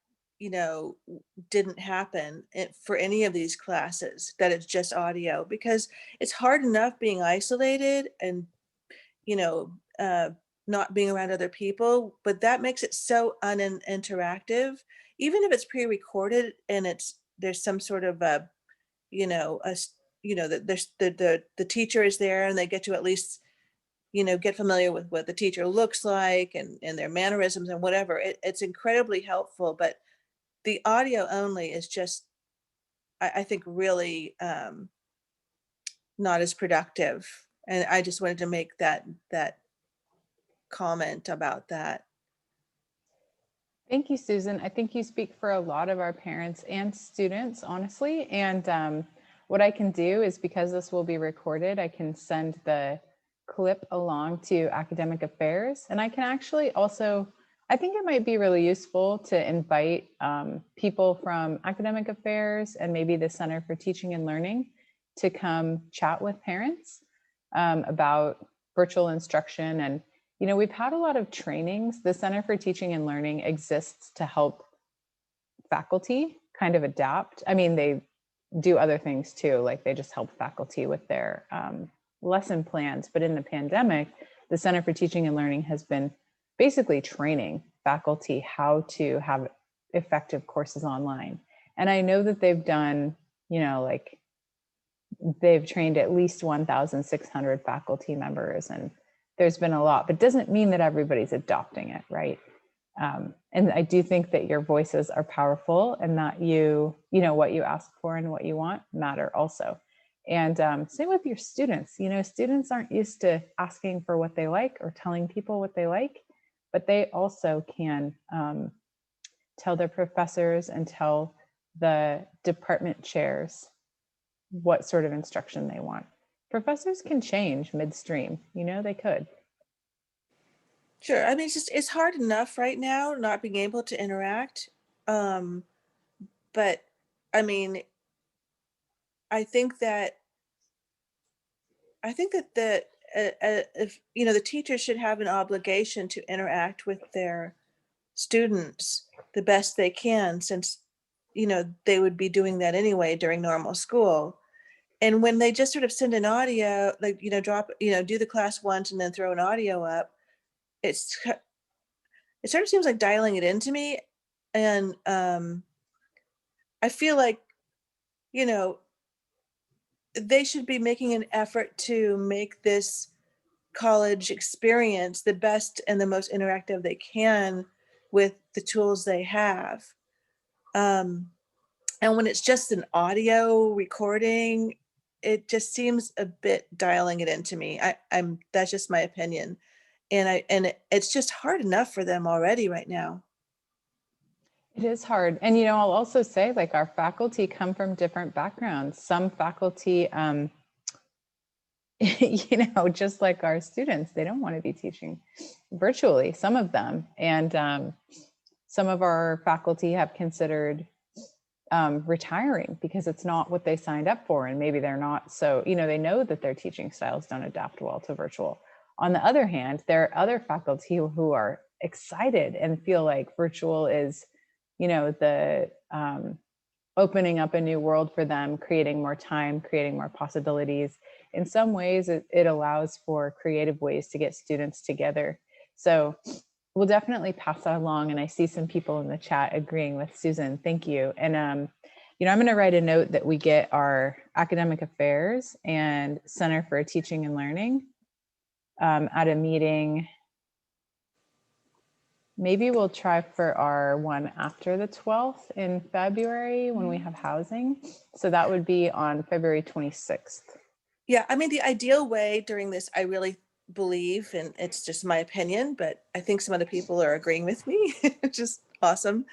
didn't happen for any of these classes, that it's just audio, because it's hard enough being isolated and you know not being around other people, but that makes it so uninteractive. Even if it's pre-recorded and there's some sort of the teacher is there and they get to at least get familiar with what the teacher looks like and their mannerisms and whatever. It's incredibly helpful, but the audio only is just, I think, really not as productive. And I just wanted to make that comment about that. Thank you, Susan. I think you speak for a lot of our parents and students, honestly. And what I can do is, because this will be recorded, I can send the clip along to academic affairs. And I can actually also, I think it might be really useful to invite people from academic affairs and maybe the Center for Teaching and Learning to come chat with parents about virtual instruction. And we've had a lot of trainings. The Center for Teaching and Learning exists to help faculty kind of adapt. I mean, they do other things too, like they just help faculty with their lesson plans. But in the pandemic, the Center for Teaching and Learning has been basically training faculty how to have effective courses online. And I know that they've done, they've trained at least 1,600 faculty members, and there's been a lot, but it doesn't mean that everybody's adopting it, right? And I do think that your voices are powerful, and that what you ask for and what you want matter also. And same with your students. Students aren't used to asking for what they like or telling people what they like, but they also can tell their professors and tell the department chairs what sort of instruction they want. Professors can change midstream, they could. Sure. I mean, it's hard enough right now not being able to interact. But I mean, I think that if the teachers should have an obligation to interact with their students the best they can, since they would be doing that anyway during normal school. And when they just sort of send an audio, like drop, do the class once and then throw an audio up, it sort of seems like dialing it into me. And I feel like they should be making an effort to make this college experience the best and the most interactive they can with the tools they have. And when it's just an audio recording, it just seems a bit dialing it into me. That's just my opinion. And it's just hard enough for them already right now. It is hard. And, I'll also say, like, our faculty come from different backgrounds. Some faculty just like our students, they don't want to be teaching virtually, some of them. And some of our faculty have considered retiring because it's not what they signed up for. And maybe they're not. So, they know that their teaching styles don't adapt well to virtual. On the other hand, there are other faculty who are excited and feel like virtual is, the opening up a new world for them, creating more time, creating more possibilities. In some ways, it allows for creative ways to get students together. So we'll definitely pass that along. And I see some people in the chat agreeing with Susan. Thank you. And, I'm going to write a note that we get our academic affairs and Center for Teaching and Learning at a meeting. Maybe we'll try for our one after the 12th in February when we have housing. So that would be on February 26th. Yeah, I mean, the ideal way during this, I really believe, and it's just my opinion, but I think some other people are agreeing with me, which is awesome,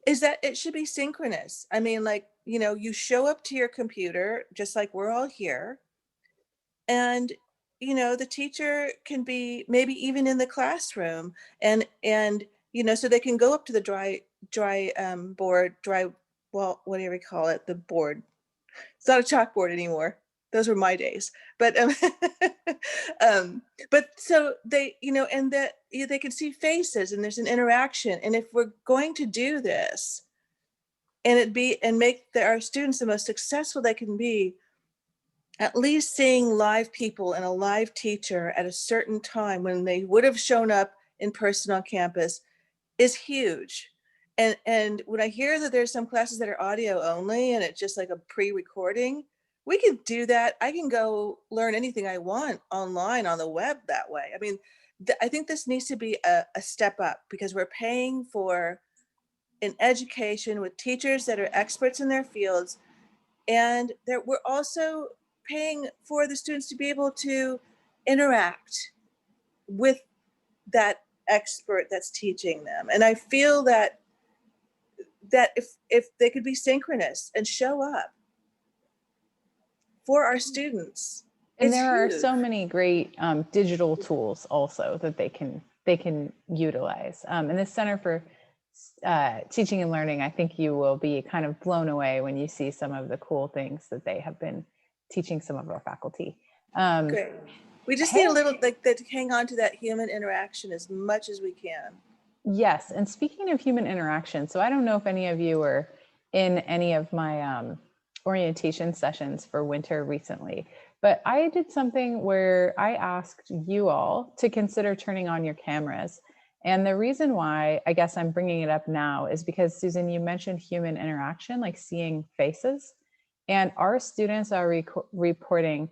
is that it should be synchronous. I mean, like, you show up to your computer, just like we're all here, and the teacher can be maybe even in the classroom, and so they can go up to the board, well, whatever you call it, the board. It's not a chalkboard anymore. Those were my days. But but so they, and that they can see faces and there's an interaction. And if we're going to do this and make our students the most successful they can be, at least seeing live people and a live teacher at a certain time when they would have shown up in person on campus is huge. And when I hear that there's some classes that are audio only and it's just like a pre-recording, we can do that. I can go learn anything I want online on the web that way. I mean, I think this needs to be a step up because we're paying for an education with teachers that are experts in their fields. And we're also paying for the students to be able to interact with that expert that's teaching them. And I feel that if they could be synchronous and show up for our students, and there are huge. so many great digital tools also that they can utilize. And the Center for Teaching and Learning, I think you will be kind of blown away when you see some of the cool things that they have been teaching some of our faculty. Great. We just need a little to hang on to that human interaction as much as we can. Yes, and speaking of human interaction, so I don't know if any of you were in any of my orientation sessions for winter recently, but I did something where I asked you all to consider turning on your cameras. And the reason why I guess I'm bringing it up now is because, Susan, you mentioned human interaction, like seeing faces, and our students are reporting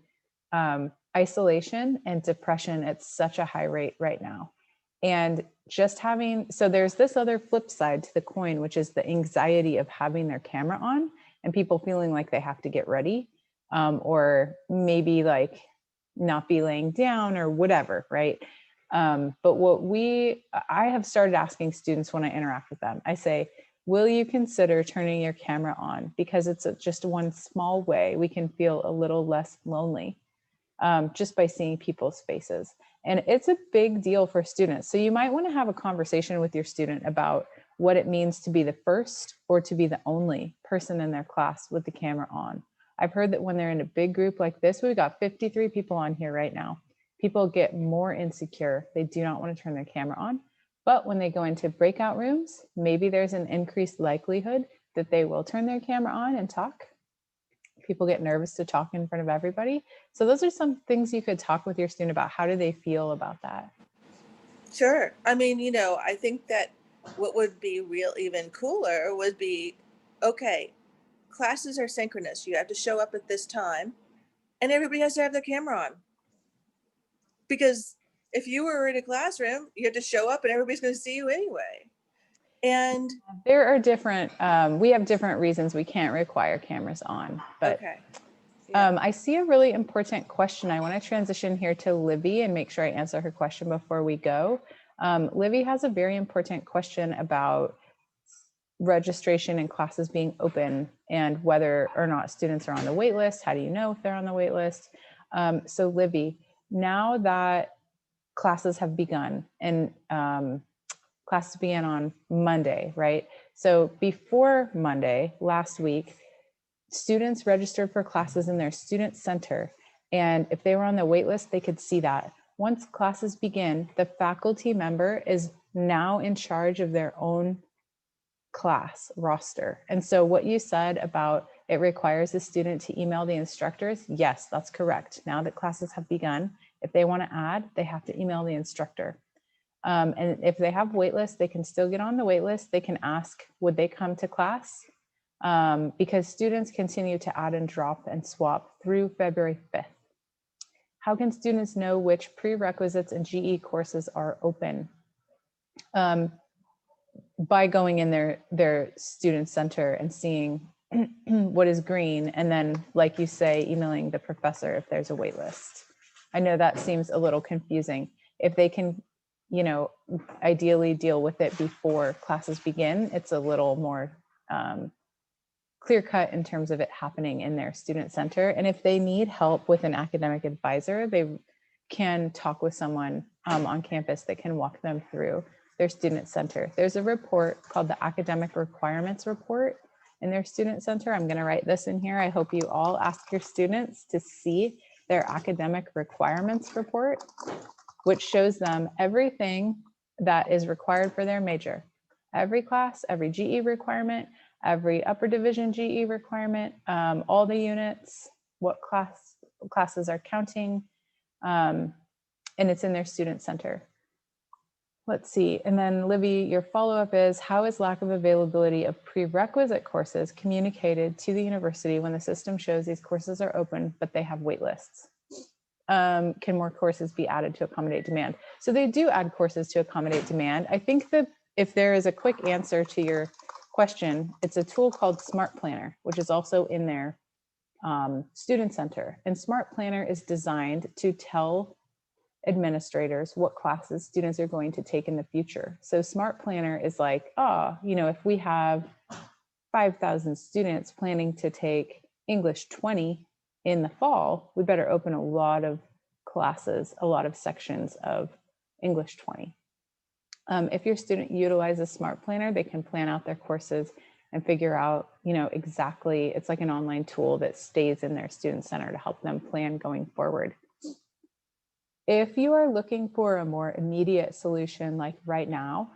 isolation and depression at such a high rate right now. And just so there's this other flip side to the coin, which is the anxiety of having their camera on and people feeling like they have to get ready, or maybe like not be laying down or whatever, right? But I have started asking students when I interact with them, I say, will you consider turning your camera on? Because it's just one small way we can feel a little less lonely just by seeing people's faces. And it's a big deal for students. So you might want to have a conversation with your student about what it means to be the first or to be the only person in their class with the camera on. I've heard that when they're in a big group like this, we've got 53 people on here right now. People get more insecure. They do not want to turn their camera on. But when they go into breakout rooms, maybe there's an increased likelihood that they will turn their camera on and talk. People get nervous to talk in front of everybody. So those are some things you could talk with your student about. How do they feel about that? Sure. I mean, I think that what would be even cooler would be, okay, classes are synchronous. You have to show up at this time and everybody has to have their camera on. Because if you were in a classroom, you had to show up and everybody's going to see you anyway. And there are different, we have different reasons we can't require cameras on, but okay. Yeah. I see a really important question. I want to transition here to Livy and make sure I answer her question before we go. Livy has a very important question about registration and classes being open and whether or not students are on the wait list. How do you know if they're on the wait list? So Livy, now that classes have begun and classes began on Monday, right? So before Monday, last week, students registered for classes in their student center. And if they were on the wait list, they could see that. Once classes begin, the faculty member is now in charge of their own class roster. And so what you said about it requires the student to email the instructors, yes, that's correct. Now that classes have begun, if they want to add, they have to email the instructor. And if they have wait lists, they can still get on the wait list. They can ask, would they come to class? Because students continue to add and drop and swap through February 5th. How can students know which prerequisites and GE courses are open? By going in their student center and seeing what is green, and then, like you say, emailing the professor if there's a wait list. I know that seems a little confusing. If they can, you know, ideally deal with it before classes begin, it's a little more clear cut in terms of it happening in their student center. And if they need help with an academic advisor, they can talk with someone on campus that can walk them through their student center. There's a report called the Academic Requirements Report in their student center. I'm going to write this in here. I hope you all ask your students to see their academic requirements report, which shows them everything that is required for their major. Every class, every GE requirement, every upper division GE requirement, all the units, what classes are counting, and it's in their student center. Let's see, and then Livy, your follow-up is, how is lack of availability of prerequisite courses communicated to the university when the system shows these courses are open, but they have wait lists? Can more courses be added to accommodate demand? So they do add courses to accommodate demand. I think that if there is a quick answer to your question, it's a tool called Smart Planner, which is also in their student center. And Smart Planner is designed to tell administrators what classes students are going to take in the future. So Smart Planner is like, oh, you know, if we have 5,000 students planning to take English 20 in the fall, we better open a lot of classes, a lot of sections of English 20. If your student utilizes Smart Planner, they can plan out their courses and figure out, you know, exactly, it's like an online tool that stays in their student center to help them plan going forward. If you are looking for a more immediate solution, like right now,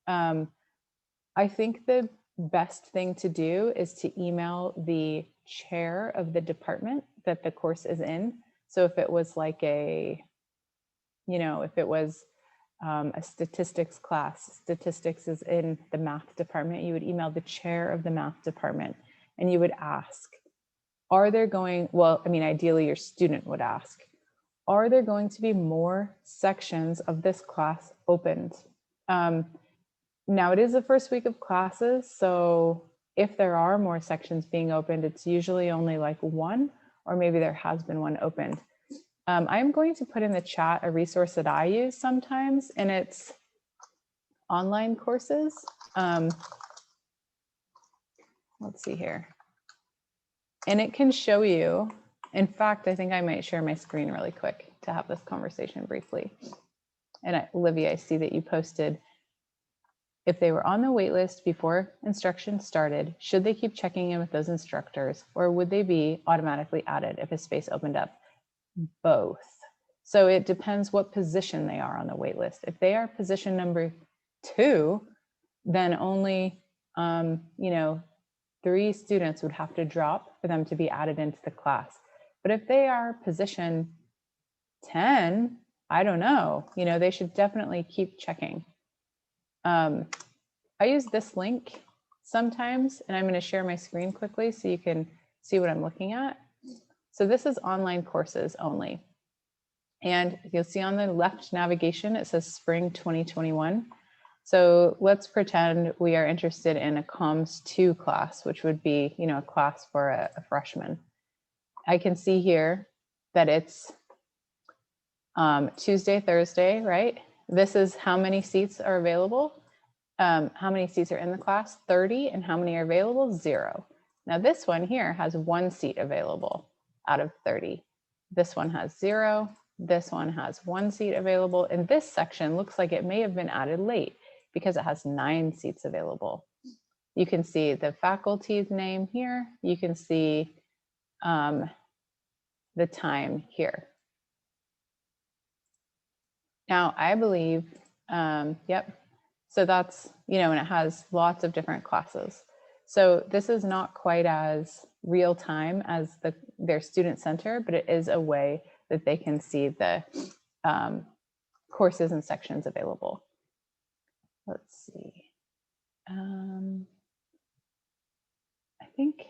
I think the best thing to do is to email the chair of the department that the course is in. So if it was like a, you know, if it was a statistics class, statistics is in the math department, you would email the chair of the math department and you would ask, are there going, well, I mean, ideally your student would ask, are there going to be more sections of this class opened? Now it is the first week of classes, so if there are more sections being opened, it's usually only like one, or maybe there has been one opened. I'm going to put in the chat a resource that I use sometimes, and it's online courses. Let's see here. And it can show you, in fact, I think I might share my screen really quick to have this conversation briefly. And Olivia, I see that you posted, if they were on the wait list before instruction started, should they keep checking in with those instructors, or would they be automatically added if a space opened up? Both. So it depends what position they are on the wait list. If they are position number 2, then only, you know, 3 students would have to drop for them to be added into the class. But if they are position 10, I don't know, you know, they should definitely keep checking. I use this link sometimes, and I'm going to share my screen quickly so you can see what I'm looking at. So this is online courses only. And you'll see on the left navigation, it says spring 2021. So let's pretend we are interested in a Comms 2 class, which would be, you know, a class for a freshman. I can see here that it's Tuesday, Thursday, right? This is how many seats are available. How many seats are in the class? 30. And how many are available? 0. Now this one here has 1 seat available out of 30. This one has 0. This one has 1 seat available. And this section looks like it may have been added late because it has 9 seats available. You can see the faculty's name here. You can see the time here. Now, I believe, yep. So that's, and it has lots of different classes. So this is not quite as real time as their student center, but it is a way that they can see the courses and sections available. Let's see. I think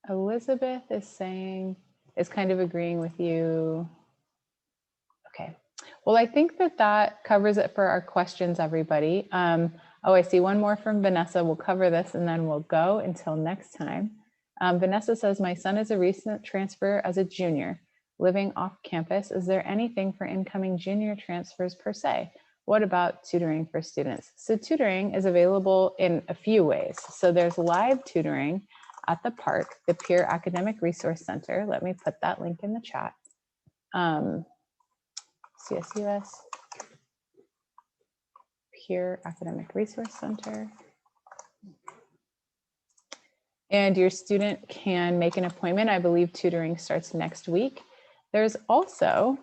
Elizabeth is kind of agreeing with you. Okay. Well, I think that covers it for our questions, everybody. Oh, I see one more from Vanessa. We'll cover this and then we'll go until next time. Vanessa says, my son is a recent transfer as a junior living off campus. Is there anything for incoming junior transfers per se? What about tutoring for students? So tutoring is available in a few ways. So there's live tutoring at the park, the Peer Academic Resource Center. Let me put that link in the chat. CSUS Peer Academic Resource Center. And your student can make an appointment. I believe tutoring starts next week. There's also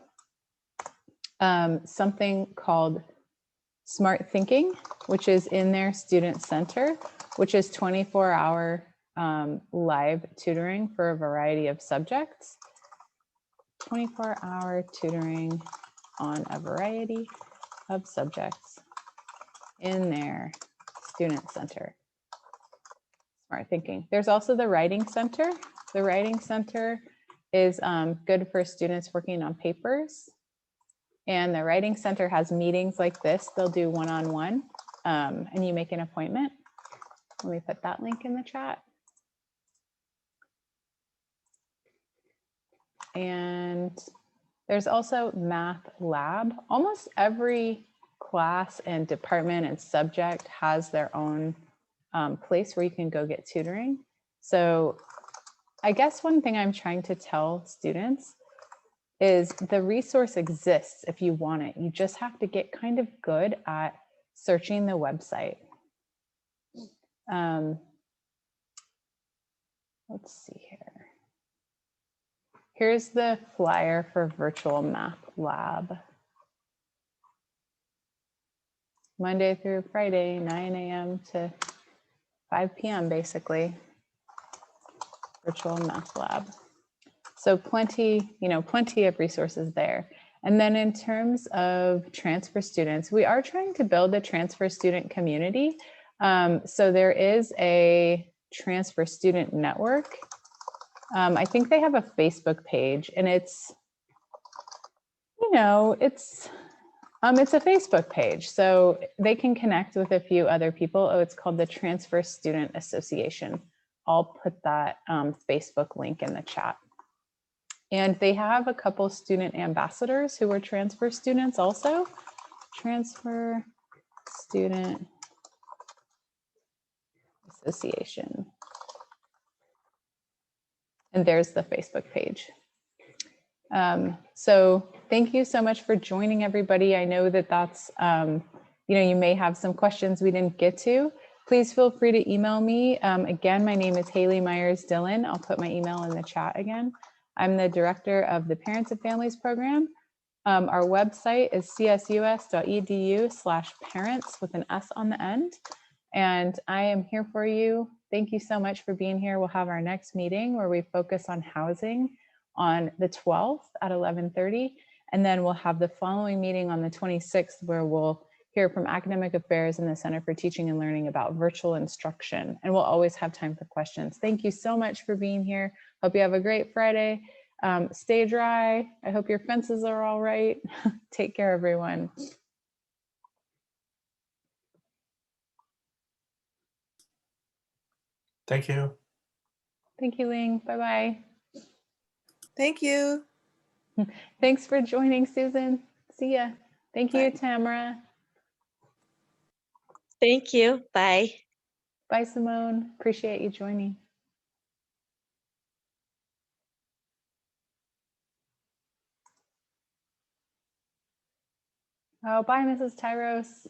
something called Smart Thinking, which is in their student center, which is 24-hour live tutoring for a variety of subjects. 24-hour tutoring on a variety of subjects in their student center. Smart Thinking. There's also the Writing Center. The Writing Center is good for students working on papers. And the Writing Center has meetings like this. They'll do one-on-one and you make an appointment. Let me put that link in the chat. And there's also Math Lab. Almost every class and department and subject has their own place where you can go get tutoring. So I guess one thing I'm trying to tell students is the resource exists if you want it. You just have to get kind of good at searching the website. Let's see here. Here's the flyer for Virtual Math Lab. Monday through Friday, 9 a.m. to 5 p.m. basically. Virtual Math Lab. So plenty of resources there. And then in terms of transfer students, we are trying to build a transfer student community. So there is a transfer student network. I think they have a Facebook page, and it's a Facebook page, so they can connect with a few other people. Oh, it's called the Transfer Student Association. I'll put that Facebook link in the chat. And they have a couple student ambassadors who are transfer students also. Transfer Student Association. And there's the Facebook page. So thank you so much for joining, everybody. I know that that's, you may have some questions we didn't get to. Please feel free to email me. Again, my name is Haley Myers Dillon. I'll put my email in the chat again. I'm the director of the Parents and Families program. Our website is csus.edu/parents with an S on the end. And I am here for you. Thank you so much for being here. We'll have our next meeting where we focus on housing on the 12th at 11:30. And then we'll have the following meeting on the 26th where we'll hear from Academic Affairs and the Center for Teaching and Learning about virtual instruction. And we'll always have time for questions. Thank you so much for being here. Hope you have a great Friday. Stay dry. I hope your fences are all right. Take care, everyone. Thank you. Thank you, Ling. Bye-bye. Thank you. Thanks for joining, Susan. See ya. Thank you, Tamara. Thank you. Bye. Bye, Simone. Appreciate you joining. Oh, bye, Mrs. Tyros.